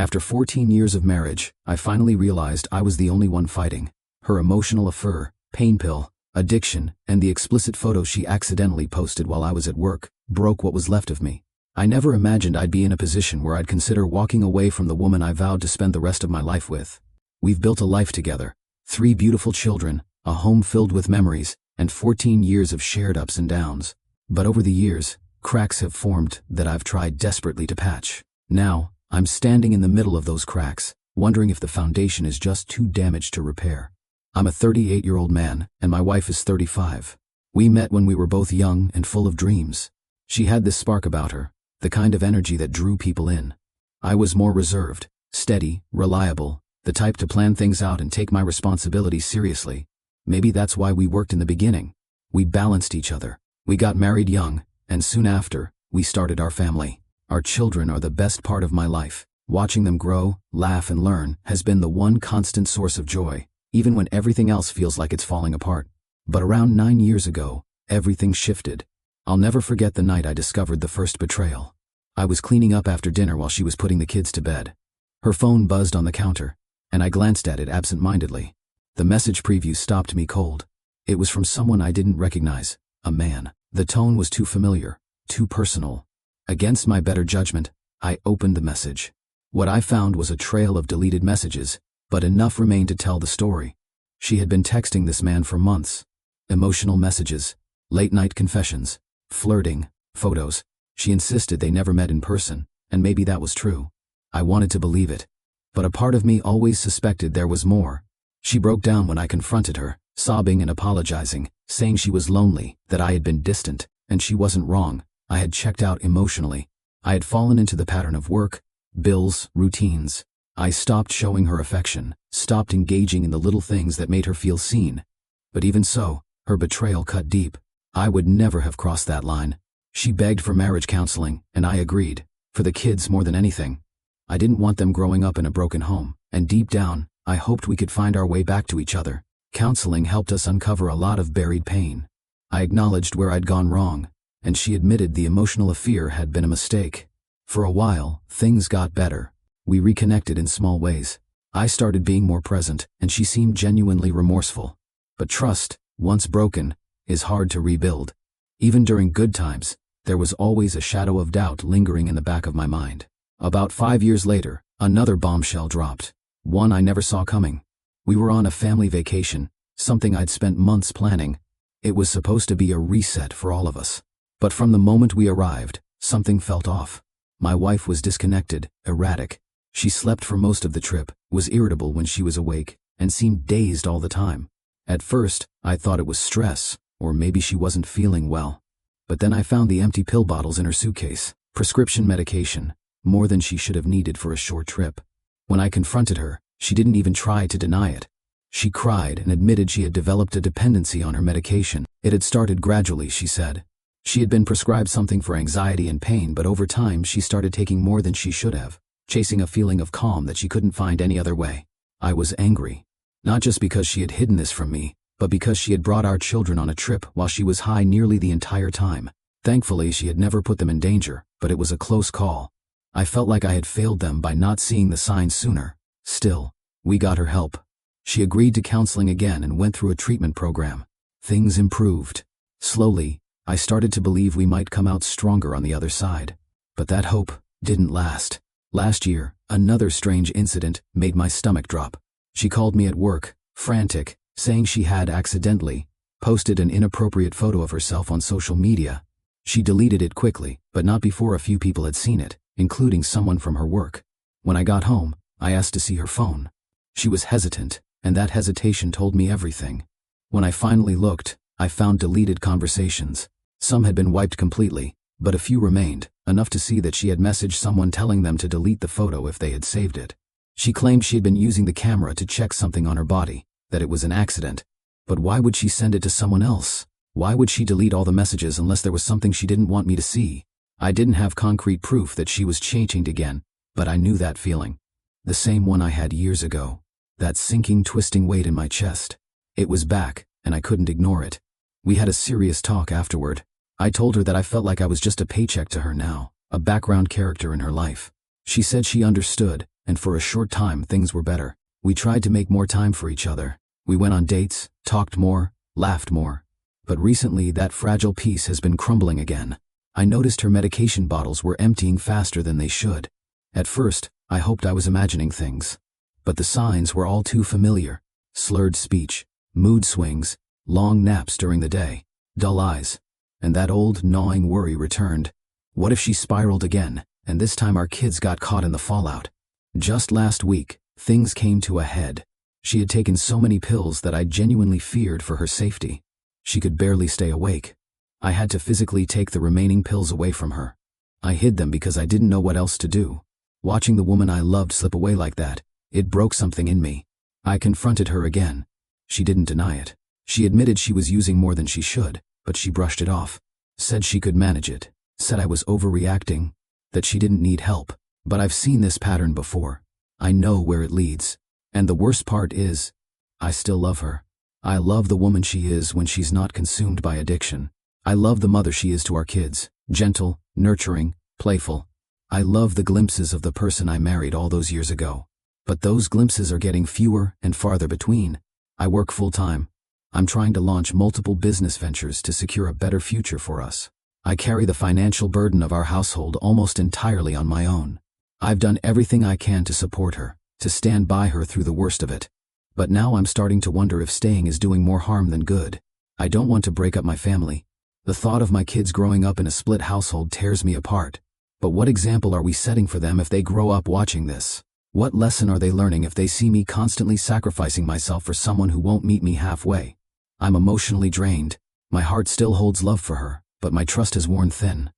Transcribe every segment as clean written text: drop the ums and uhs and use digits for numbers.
After 14 years of marriage, I finally realized I was the only one fighting. Her emotional affair, pain pill, addiction, and the explicit photo she accidentally posted while I was at work broke what was left of me. I never imagined I'd be in a position where I'd consider walking away from the woman I vowed to spend the rest of my life with. We've built a life together, 3 beautiful children, a home filled with memories, and 14 years of shared ups and downs. But over the years, cracks have formed that I've tried desperately to patch. Now, I'm standing in the middle of those cracks, wondering if the foundation is just too damaged to repair. I'm a 38-year-old man, and my wife is 35. We met when we were both young and full of dreams. She had this spark about her, the kind of energy that drew people in. I was more reserved, steady, reliable, the type to plan things out and take my responsibilities seriously. Maybe that's why we worked in the beginning. We balanced each other. We got married young, and soon after, we started our family. Our children are the best part of my life. Watching them grow, laugh, and learn has been the one constant source of joy, even when everything else feels like it's falling apart. But around 9 years ago, everything shifted. I'll never forget the night I discovered the first betrayal. I was cleaning up after dinner while she was putting the kids to bed. Her phone buzzed on the counter, and I glanced at it absent-mindedly. The message preview stopped me cold. It was from someone I didn't recognize, a man. The tone was too familiar, too personal. Against my better judgment, I opened the message. What I found was a trail of deleted messages, but enough remained to tell the story. She had been texting this man for months. Emotional messages, late-night confessions, flirting, photos. She insisted they never met in person, and maybe that was true. I wanted to believe it. But a part of me always suspected there was more. She broke down when I confronted her, sobbing and apologizing, saying she was lonely, that I had been distant, and she wasn't wrong. I had checked out emotionally. I had fallen into the pattern of work, bills, routines. I stopped showing her affection, stopped engaging in the little things that made her feel seen. But even so, her betrayal cut deep. I would never have crossed that line. She begged for marriage counseling, and I agreed, for the kids more than anything. I didn't want them growing up in a broken home, and deep down, I hoped we could find our way back to each other. Counseling helped us uncover a lot of buried pain. I acknowledged where I'd gone wrong, and she admitted the emotional affair had been a mistake. For a while, things got better. We reconnected in small ways. I started being more present, and she seemed genuinely remorseful. But trust, once broken, is hard to rebuild. Even during good times, there was always a shadow of doubt lingering in the back of my mind. About 5 years later, another bombshell dropped. One I never saw coming. We were on a family vacation, something I'd spent months planning. It was supposed to be a reset for all of us. But from the moment we arrived, something felt off. My wife was disconnected, erratic. She slept for most of the trip, was irritable when she was awake, and seemed dazed all the time. At first, I thought it was stress, or maybe she wasn't feeling well. But then I found the empty pill bottles in her suitcase, prescription medication, more than she should have needed for a short trip. When I confronted her, she didn't even try to deny it. She cried and admitted she had developed a dependency on her medication. It had started gradually, she said. She had been prescribed something for anxiety and pain, but over time she started taking more than she should have, chasing a feeling of calm that she couldn't find any other way. I was angry. Not just because she had hidden this from me, but because she had brought our children on a trip while she was high nearly the entire time. Thankfully, she had never put them in danger, but it was a close call. I felt like I had failed them by not seeing the signs sooner. Still, we got her help. She agreed to counseling again and went through a treatment program. Things improved. Slowly, I started to believe we might come out stronger on the other side. But that hope didn't last. Last year, another strange incident made my stomach drop. She called me at work, frantic, saying she had accidentally posted an inappropriate photo of herself on social media. She deleted it quickly, but not before a few people had seen it, including someone from her work. When I got home, I asked to see her phone. She was hesitant, and that hesitation told me everything. When I finally looked, I found deleted conversations. Some had been wiped completely, but a few remained, enough to see that she had messaged someone telling them to delete the photo if they had saved it. She claimed she had been using the camera to check something on her body, that it was an accident. But why would she send it to someone else? Why would she delete all the messages unless there was something she didn't want me to see? I didn't have concrete proof that she was changing again, but I knew that feeling. The same one I had years ago. That sinking, twisting weight in my chest. It was back, and I couldn't ignore it. We had a serious talk afterward. I told her that I felt like I was just a paycheck to her now, a background character in her life. She said she understood, and for a short time things were better. We tried to make more time for each other. We went on dates, talked more, laughed more. But recently that fragile peace has been crumbling again. I noticed her medication bottles were emptying faster than they should. At first, I hoped I was imagining things. But the signs were all too familiar. Slurred speech, mood swings, long naps during the day, dull eyes. And that old, gnawing worry returned. What if she spiraled again, and this time our kids got caught in the fallout? Just last week, things came to a head. She had taken so many pills that I genuinely feared for her safety. She could barely stay awake. I had to physically take the remaining pills away from her. I hid them because I didn't know what else to do. Watching the woman I loved slip away like that, it broke something in me. I confronted her again. She didn't deny it. She admitted she was using more than she should, but she brushed it off. Said she could manage it. Said I was overreacting. That she didn't need help. But I've seen this pattern before. I know where it leads. And the worst part is, I still love her. I love the woman she is when she's not consumed by addiction. I love the mother she is to our kids, gentle, nurturing, playful. I love the glimpses of the person I married all those years ago. But those glimpses are getting fewer and farther between. I work full-time. I'm trying to launch multiple business ventures to secure a better future for us. I carry the financial burden of our household almost entirely on my own. I've done everything I can to support her, to stand by her through the worst of it. But now I'm starting to wonder if staying is doing more harm than good. I don't want to break up my family. The thought of my kids growing up in a split household tears me apart. But what example are we setting for them if they grow up watching this? What lesson are they learning if they see me constantly sacrificing myself for someone who won't meet me halfway? I'm emotionally drained. My heart still holds love for her, but my trust has worn thin.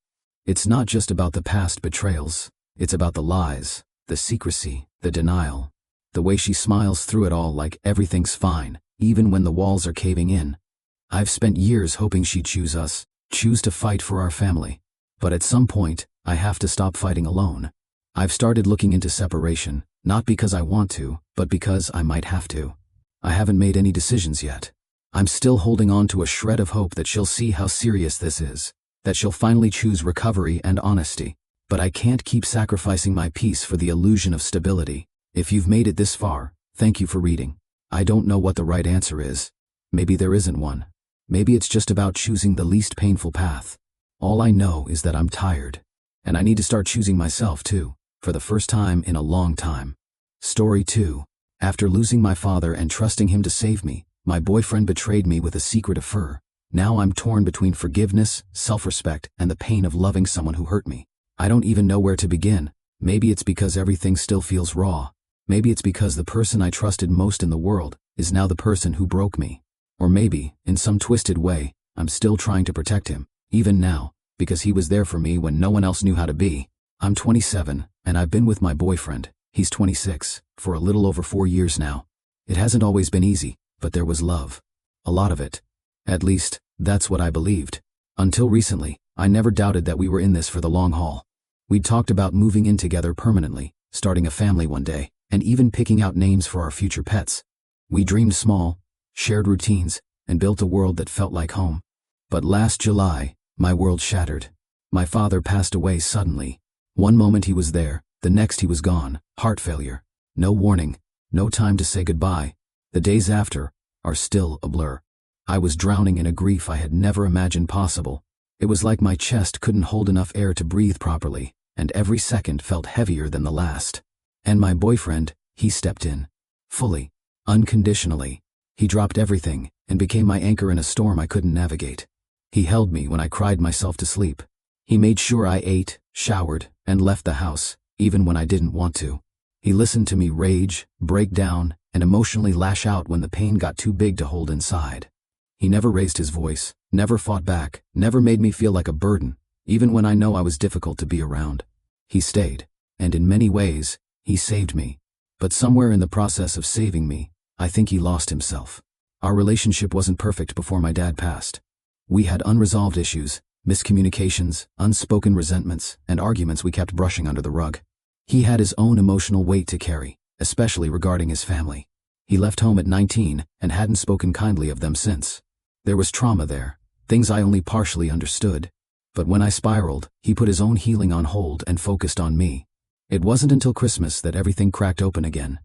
It's not just about the past betrayals. It's about the lies, the secrecy, the denial. The way she smiles through it all like everything's fine, even when the walls are caving in. I've spent years hoping she'd choose us, choose to fight for our family. But at some point, I have to stop fighting alone. I've started looking into separation, not because I want to, but because I might have to. I haven't made any decisions yet. I'm still holding on to a shred of hope that she'll see how serious this is, that she'll finally choose recovery and honesty. But I can't keep sacrificing my peace for the illusion of stability. If you've made it this far, thank you for reading. I don't know what the right answer is. Maybe there isn't one. Maybe it's just about choosing the least painful path. All I know is that I'm tired. And I need to start choosing myself too, for the first time in a long time. Story 2. After losing my father and trusting him to save me, my boyfriend betrayed me with a secret affair. Now I'm torn between forgiveness, self-respect, and the pain of loving someone who hurt me. I don't even know where to begin. Maybe it's because everything still feels raw. Maybe it's because the person I trusted most in the world is now the person who broke me. Or maybe, in some twisted way, I'm still trying to protect him, even now, because he was there for me when no one else knew how to be. I'm 27, and I've been with my boyfriend, he's 26, for a little over 4 years now. It hasn't always been easy, but there was love. A lot of it. At least, that's what I believed. Until recently, I never doubted that we were in this for the long haul. We'd talked about moving in together permanently, starting a family one day, and even picking out names for our future pets. We dreamed small, shared routines, and built a world that felt like home. But last July, my world shattered. My father passed away suddenly. One moment he was there, the next he was gone, heart failure. No warning, no time to say goodbye. The days after are still a blur. I was drowning in a grief I had never imagined possible. It was like my chest couldn't hold enough air to breathe properly, and every second felt heavier than the last. And my boyfriend, he stepped in. Fully. Unconditionally. He dropped everything and became my anchor in a storm I couldn't navigate. He held me when I cried myself to sleep. He made sure I ate, showered, and left the house, even when I didn't want to. He listened to me rage, break down, and emotionally lash out when the pain got too big to hold inside. He never raised his voice, never fought back, never made me feel like a burden, even when I know I was difficult to be around. He stayed, and in many ways, he saved me. But somewhere in the process of saving me, I think he lost himself. Our relationship wasn't perfect before my dad passed. We had unresolved issues, miscommunications, unspoken resentments, and arguments we kept brushing under the rug. He had his own emotional weight to carry, especially regarding his family. He left home at 19 and hadn't spoken kindly of them since. There was trauma there, things I only partially understood. But when I spiraled, he put his own healing on hold and focused on me. It wasn't until Christmas that everything cracked open again.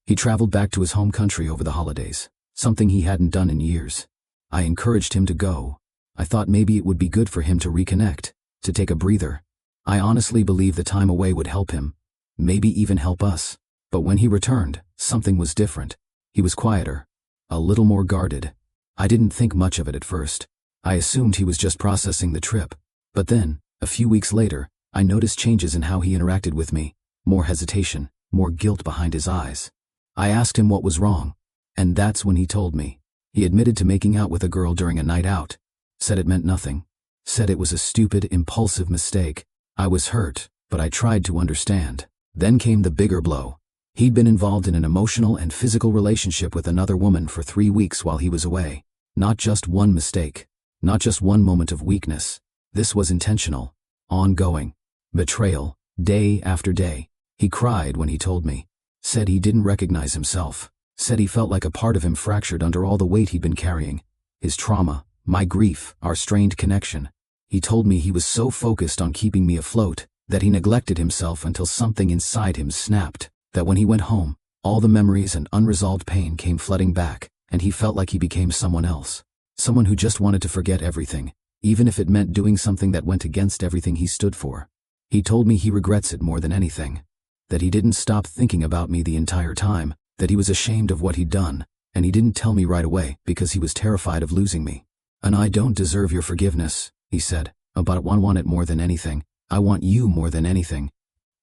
He traveled back to his home country over the holidays, something he hadn't done in years. I encouraged him to go. I thought maybe it would be good for him to reconnect, to take a breather. I honestly believed the time away would help him, maybe even help us. But when he returned, something was different. He was quieter, a little more guarded. I didn't think much of it at first. I assumed he was just processing the trip. But then, a few weeks later, I noticed changes in how he interacted with me. More hesitation, more guilt behind his eyes. I asked him what was wrong, and that's when he told me. He admitted to making out with a girl during a night out. Said it meant nothing. Said it was a stupid, impulsive mistake. I was hurt, but I tried to understand. Then came the bigger blow. He'd been involved in an emotional and physical relationship with another woman for 3 weeks while he was away. Not just one mistake. Not just one moment of weakness. This was intentional. Ongoing. Betrayal. Day after day. He cried when he told me. Said he didn't recognize himself. Said he felt like a part of him fractured under all the weight he'd been carrying. His trauma, my grief, our strained connection. He told me he was so focused on keeping me afloat that he neglected himself until something inside him snapped. That when he went home, all the memories and unresolved pain came flooding back, and he felt like he became someone else. Someone who just wanted to forget everything, even if it meant doing something that went against everything he stood for. He told me he regrets it more than anything. That he didn't stop thinking about me the entire time, that he was ashamed of what he'd done, and he didn't tell me right away because he was terrified of losing me. And I don't deserve your forgiveness, he said, but I want it more than anything. I want you more than anything.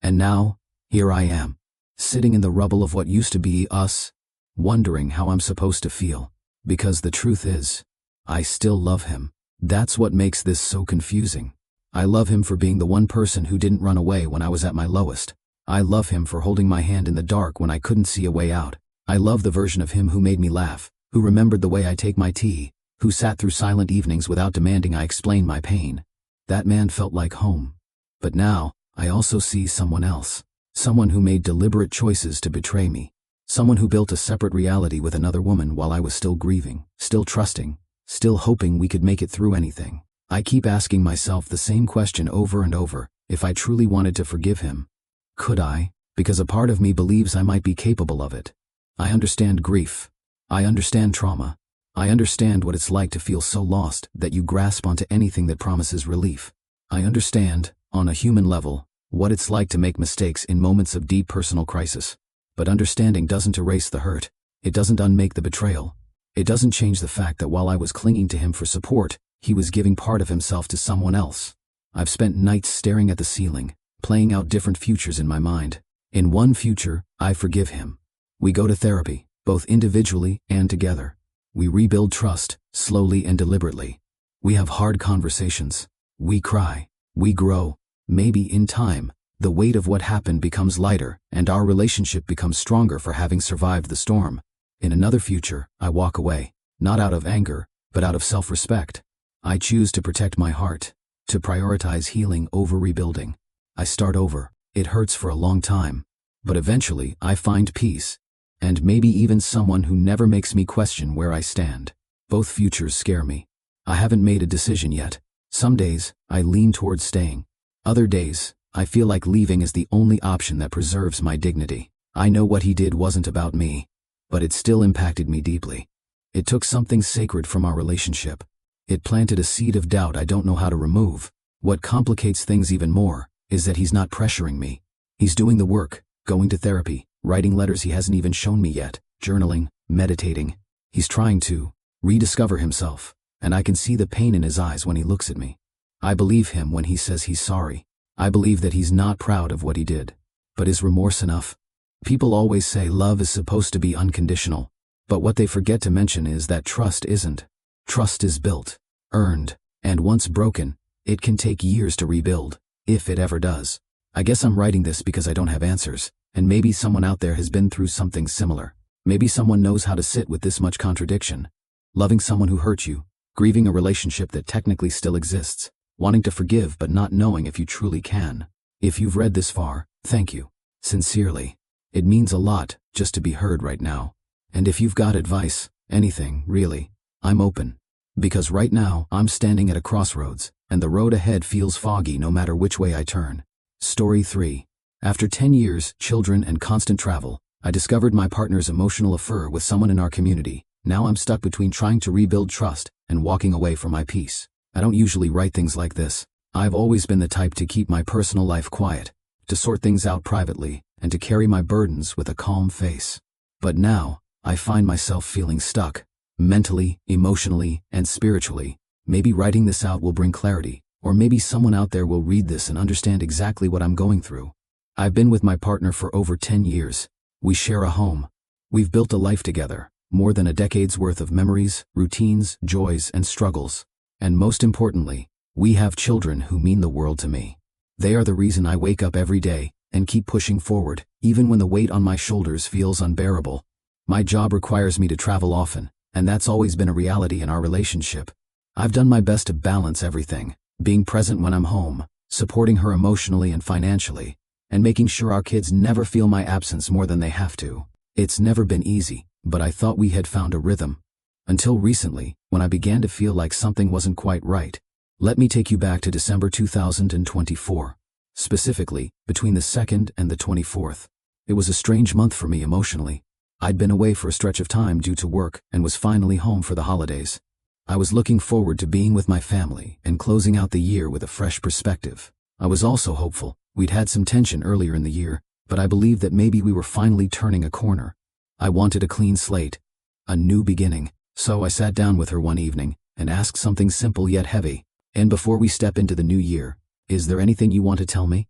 And now, here I am, sitting in the rubble of what used to be us, wondering how I'm supposed to feel. Because the truth is, I still love him. That's what makes this so confusing. I love him for being the one person who didn't run away when I was at my lowest. I love him for holding my hand in the dark when I couldn't see a way out. I love the version of him who made me laugh, who remembered the way I take my tea, who sat through silent evenings without demanding I explain my pain. That man felt like home. But now, I also see someone else. Someone who made deliberate choices to betray me. Someone who built a separate reality with another woman while I was still grieving, still trusting, still hoping we could make it through anything. I keep asking myself the same question over and over, if I truly wanted to forgive him. Could I? Because a part of me believes I might be capable of it. I understand grief. I understand trauma. I understand what it's like to feel so lost that you grasp onto anything that promises relief. I understand, on a human level, what it's like to make mistakes in moments of deep personal crisis. But understanding doesn't erase the hurt. It doesn't unmake the betrayal. It doesn't change the fact that while I was clinging to him for support, he was giving part of himself to someone else. I've spent nights staring at the ceiling, playing out different futures in my mind. In one future, I forgive him. We go to therapy, both individually and together. We rebuild trust, slowly and deliberately. We have hard conversations. We cry. We grow. Maybe in time, the weight of what happened becomes lighter, and our relationship becomes stronger for having survived the storm. In another future, I walk away, not out of anger, but out of self-respect. I choose to protect my heart, to prioritize healing over rebuilding. I start over. It hurts for a long time, but eventually I find peace, and maybe even someone who never makes me question where I stand. Both futures scare me. I haven't made a decision yet. Some days, I lean towards staying. Other days, I feel like leaving is the only option that preserves my dignity. I know what he did wasn't about me, but it still impacted me deeply. It took something sacred from our relationship. It planted a seed of doubt I don't know how to remove. What complicates things even more is that he's not pressuring me. He's doing the work, going to therapy, writing letters he hasn't even shown me yet, journaling, meditating. He's trying to rediscover himself, and I can see the pain in his eyes when he looks at me. I believe him when he says he's sorry. I believe that he's not proud of what he did. But is remorse enough? People always say love is supposed to be unconditional, but what they forget to mention is that trust isn't. Trust is built, earned, and once broken, it can take years to rebuild, if it ever does. I guess I'm writing this because I don't have answers, and maybe someone out there has been through something similar. Maybe someone knows how to sit with this much contradiction. Loving someone who hurt you, grieving a relationship that technically still exists, wanting to forgive but not knowing if you truly can. If you've read this far, thank you. Sincerely. It means a lot just to be heard right now. And if you've got advice, anything, really, I'm open. Because right now, I'm standing at a crossroads, and the road ahead feels foggy no matter which way I turn. Story 3. After 10 years, children, and constant travel, I discovered my partner's emotional affair with someone in our community. Now I'm stuck between trying to rebuild trust and walking away from my peace. I don't usually write things like this. I've always been the type to keep my personal life quiet, to sort things out privately, and to carry my burdens with a calm face. But now, I find myself feeling stuck, mentally, emotionally, and spiritually. Maybe writing this out will bring clarity, or maybe someone out there will read this and understand exactly what I'm going through. I've been with my partner for over 10 years. We share a home. We've built a life together, more than a decade's worth of memories, routines, joys, and struggles. And most importantly, we have children who mean the world to me. They are the reason I wake up every day and keep pushing forward, even when the weight on my shoulders feels unbearable. My job requires me to travel often, and that's always been a reality in our relationship. I've done my best to balance everything, being present when I'm home, supporting her emotionally and financially, and making sure our kids never feel my absence more than they have to. It's never been easy, but I thought we had found a rhythm. Until recently, when I began to feel like something wasn't quite right. Let me take you back to December 2024. Specifically, between the 2nd and the 24th. It was a strange month for me emotionally. I'd been away for a stretch of time due to work and was finally home for the holidays. I was looking forward to being with my family and closing out the year with a fresh perspective. I was also hopeful. We'd had some tension earlier in the year, but I believed that maybe we were finally turning a corner. I wanted a clean slate, a new beginning, so I sat down with her one evening and asked something simple yet heavy. And before we step into the new year, is there anything you want to tell me?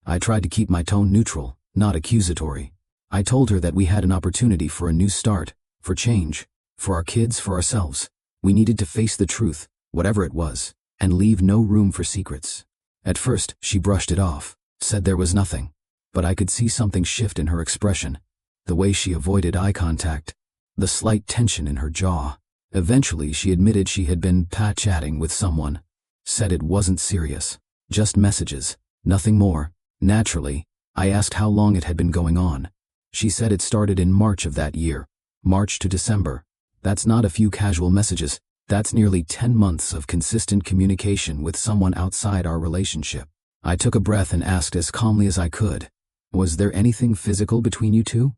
I tried to keep my tone neutral, not accusatory. I told her that we had an opportunity for a new start, for change, for our kids, for ourselves. We needed to face the truth, whatever it was, and leave no room for secrets. At first, she brushed it off, said there was nothing, but I could see something shift in her expression, the way she avoided eye contact, the slight tension in her jaw. Eventually, she admitted she had been chatting with someone, said it wasn't serious, just messages, nothing more. Naturally, I asked how long it had been going on. She said it started in March of that year, March to December. That's not a few casual messages, that's nearly 10 months of consistent communication with someone outside our relationship. I took a breath and asked as calmly as I could, was there anything physical between you two?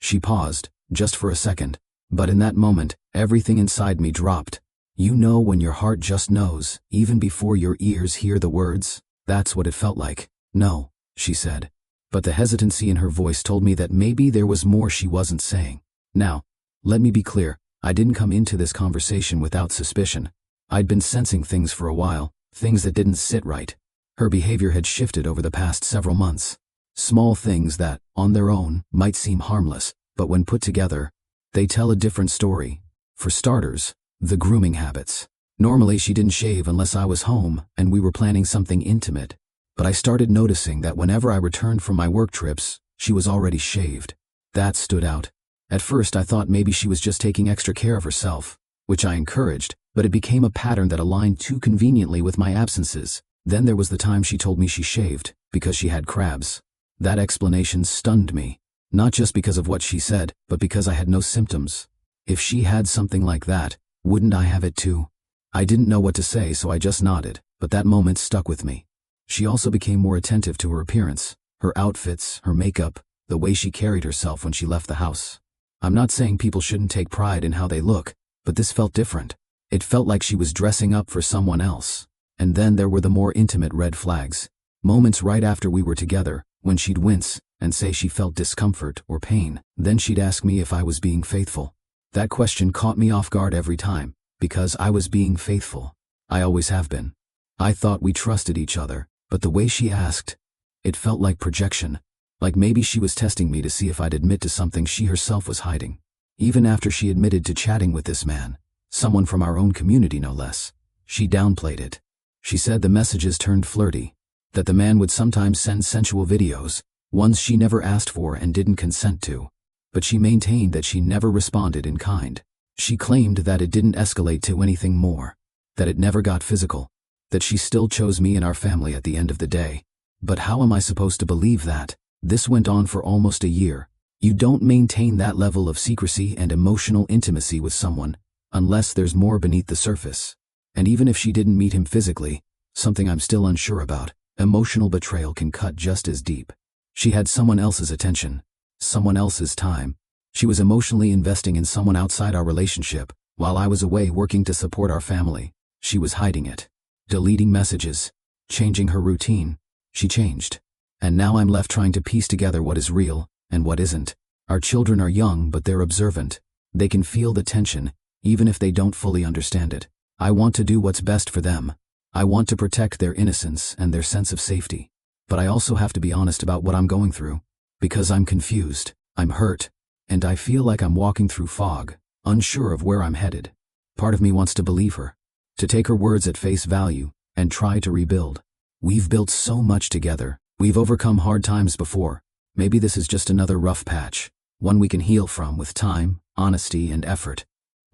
She paused, just for a second, but in that moment, everything inside me dropped. You know when your heart just knows, even before your ears hear the words? That's what it felt like. No, she said. But the hesitancy in her voice told me that maybe there was more she wasn't saying. Now, let me be clear, I didn't come into this conversation without suspicion. I'd been sensing things for a while, things that didn't sit right. Her behavior had shifted over the past several months. Small things that, on their own, might seem harmless, but when put together, they tell a different story. For starters, the grooming habits. Normally she didn't shave unless I was home and we were planning something intimate, but I started noticing that whenever I returned from my work trips, she was already shaved. That stood out. At first I thought maybe she was just taking extra care of herself, which I encouraged, but it became a pattern that aligned too conveniently with my absences. Then there was the time she told me she shaved because she had crabs. That explanation stunned me, not just because of what she said, but because I had no symptoms. If she had something like that, wouldn't I have it too? I didn't know what to say, so I just nodded, but that moment stuck with me. She also became more attentive to her appearance, her outfits, her makeup, the way she carried herself when she left the house. I'm not saying people shouldn't take pride in how they look, but this felt different. It felt like she was dressing up for someone else. And then there were the more intimate red flags. Moments right after we were together, when she'd wince and say she felt discomfort or pain. Then she'd ask me if I was being faithful. That question caught me off guard every time, because I was being faithful. I always have been. I thought we trusted each other, but the way she asked, it felt like projection, like maybe she was testing me to see if I'd admit to something she herself was hiding. Even after she admitted to chatting with this man, someone from our own community no less, she downplayed it. She said the messages turned flirty, that the man would sometimes send sensual videos, ones she never asked for and didn't consent to. But she maintained that she never responded in kind. She claimed that it didn't escalate to anything more, that it never got physical, that she still chose me and our family at the end of the day. But how am I supposed to believe that? This went on for almost a year. You don't maintain that level of secrecy and emotional intimacy with someone unless there's more beneath the surface. And even if she didn't meet him physically, something I'm still unsure about, emotional betrayal can cut just as deep. She had someone else's attention, someone else's time. She was emotionally investing in someone outside our relationship, while I was away working to support our family. She was hiding it, deleting messages, changing her routine. She changed. And now I'm left trying to piece together what is real and what isn't. Our children are young, but they're observant. They can feel the tension, even if they don't fully understand it. I want to do what's best for them. I want to protect their innocence and their sense of safety. But I also have to be honest about what I'm going through. Because I'm confused, I'm hurt, and I feel like I'm walking through fog, unsure of where I'm headed. Part of me wants to believe her, to take her words at face value, and try to rebuild. We've built so much together. We've overcome hard times before. Maybe this is just another rough patch, one we can heal from with time, honesty, and effort.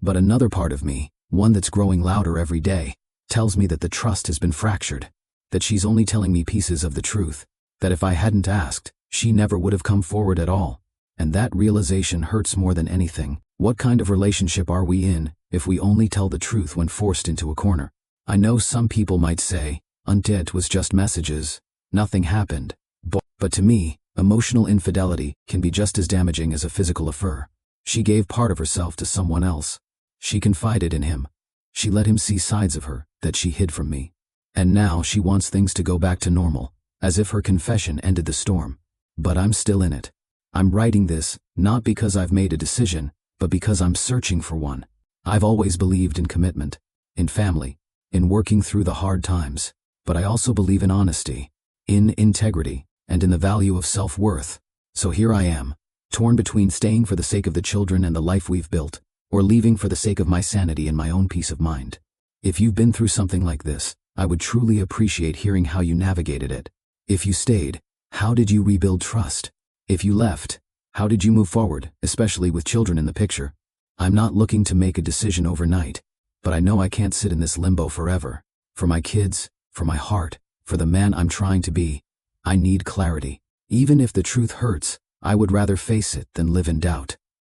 But another part of me, one that's growing louder every day, tells me that the trust has been fractured, that she's only telling me pieces of the truth, that if I hadn't asked, she never would have come forward at all. And that realization hurts more than anything. What kind of relationship are we in if we only tell the truth when forced into a corner? I know some people might say, "It was just messages. Nothing happened." But to me, emotional infidelity can be just as damaging as a physical affair. She gave part of herself to someone else. She confided in him. She let him see sides of her that she hid from me. And now she wants things to go back to normal, as if her confession ended the storm. But I'm still in it. I'm writing this, not because I've made a decision, but because I'm searching for one. I've always believed in commitment, in family, in working through the hard times. But I also believe in honesty, in integrity, and in the value of self-worth. So here I am, torn between staying for the sake of the children and the life we've built, or leaving for the sake of my sanity and my own peace of mind. If you've been through something like this, I would truly appreciate hearing how you navigated it. If you stayed, how did you rebuild trust? If you left, how did you move forward, especially with children in the picture? I'm not looking to make a decision overnight, but I know I can't sit in this limbo forever. For my kids, for my heart, for the man I'm trying to be, I need clarity. Even if the truth hurts, I would rather face it than live in doubt.